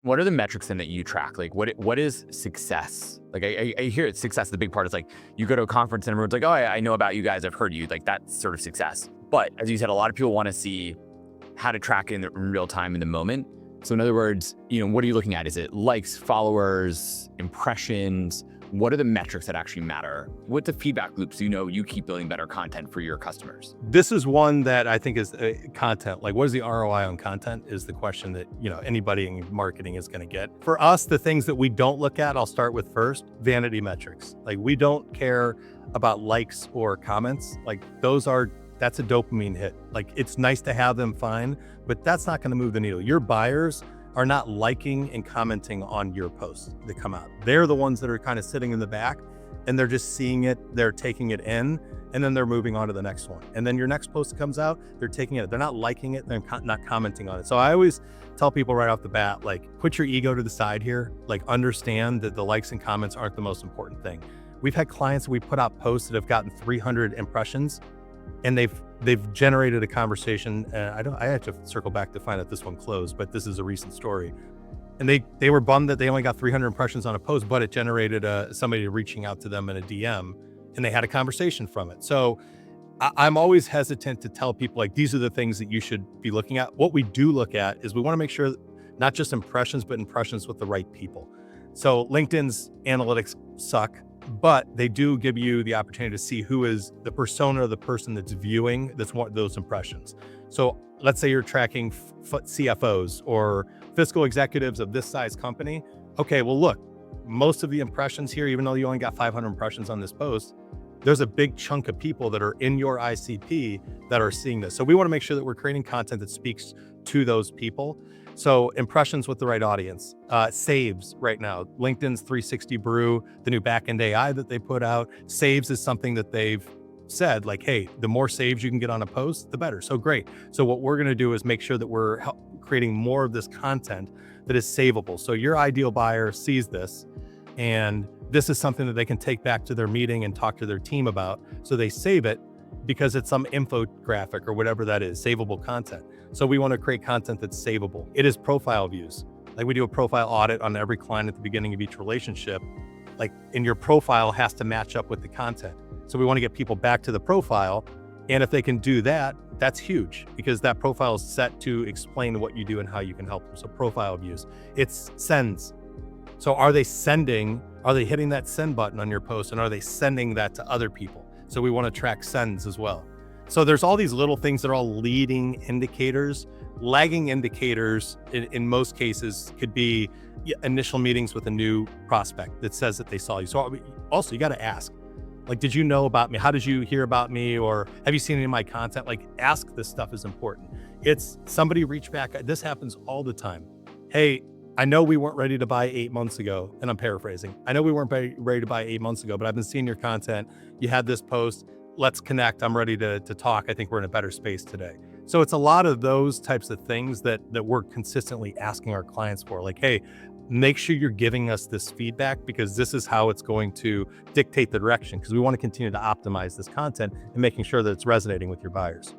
What are the metrics then that you track? Like what is success? Like I hear it, success, the big part is like you go to a conference and everyone's like, oh, I know about you guys. I've heard you. Like that's sort of success. But as you said, a lot of people want to see how to track in real time in the moment. So in other words, what are you looking at? Is it likes, followers, impressions? What are the metrics that actually matter? What's the feedback loops? You keep building better content for your customers. This is one that I think is content. Like, what is the ROI on content is the question that, anybody in marketing is going to get. For us, the things that we don't look at, I'll start with first, vanity metrics. Like, we don't care about likes or comments. Like, that's a dopamine hit. Like, it's nice to have them, fine, but that's not going to move the needle. Your buyers are not liking and commenting on your posts that come out. They're the ones that are kind of sitting in the back and they're just seeing it, they're taking it in, and then they're moving on to the next one. And then your next post comes out, they're taking it, they're not liking it, they're not commenting on it. So I always tell people right off the bat, like, put your ego to the side here, like understand that the likes and comments aren't the most important thing. We've had clients, we put out posts that have gotten 300 impressions and they've generated a conversation. I have to circle back to find out this one closed, but this is a recent story. And they were bummed that they only got 300 impressions on a post, but it generated somebody reaching out to them in a DM, and they had a conversation from it. So I'm always hesitant to tell people, like, these are the things that you should be looking at. What we do look at is we want to make sure not just impressions, but impressions with the right people. So LinkedIn's analytics suck, but they do give you the opportunity to see who is the persona of the person that's viewing those impressions. So let's say you're tracking CFOs or fiscal executives of this size company. Okay, well, look, most of the impressions here, even though you only got 500 impressions on this post, there's a big chunk of people that are in your ICP that are seeing this. So we want to make sure that we're creating content that speaks to those people. So impressions with the right audience, saves right now, LinkedIn's 360 Brew, the new backend AI that they put out, saves is something that they've said, like, hey, the more saves you can get on a post, the better. So great. So what we're going to do is make sure that we're creating more of this content that is savable. So your ideal buyer sees this, and this is something that they can take back to their meeting and talk to their team about. So they save it because it's some infographic or whatever that is, savable content. So we want to create content that's savable. It is profile views. Like, we do a profile audit on every client at the beginning of each relationship. Like, and your profile has to match up with the content. So we want to get people back to the profile. And if they can do that, that's huge, because that profile is set to explain what you do and how you can help them. So profile views, it's sends. So are they hitting that send button on your post, and are they sending that to other people? So we want to track sends as well. So there's all these little things that are all leading indicators. Lagging indicators in most cases could be initial meetings with a new prospect that says that they saw you. So also you got to ask, like, did you know about me? How did you hear about me? Or have you seen any of my content? Like, ask this stuff is important. It's somebody reach back. This happens all the time. Hey, I know we weren't ready to buy 8 months ago, and I'm paraphrasing. I know we weren't ready to buy 8 months ago, but I've been seeing your content. You had this post. Let's connect. I'm ready to talk. I think we're in a better space today. So it's a lot of those types of things that we're consistently asking our clients for. Like, hey, make sure you're giving us this feedback, because this is how it's going to dictate the direction, because we want to continue to optimize this content and making sure that it's resonating with your buyers.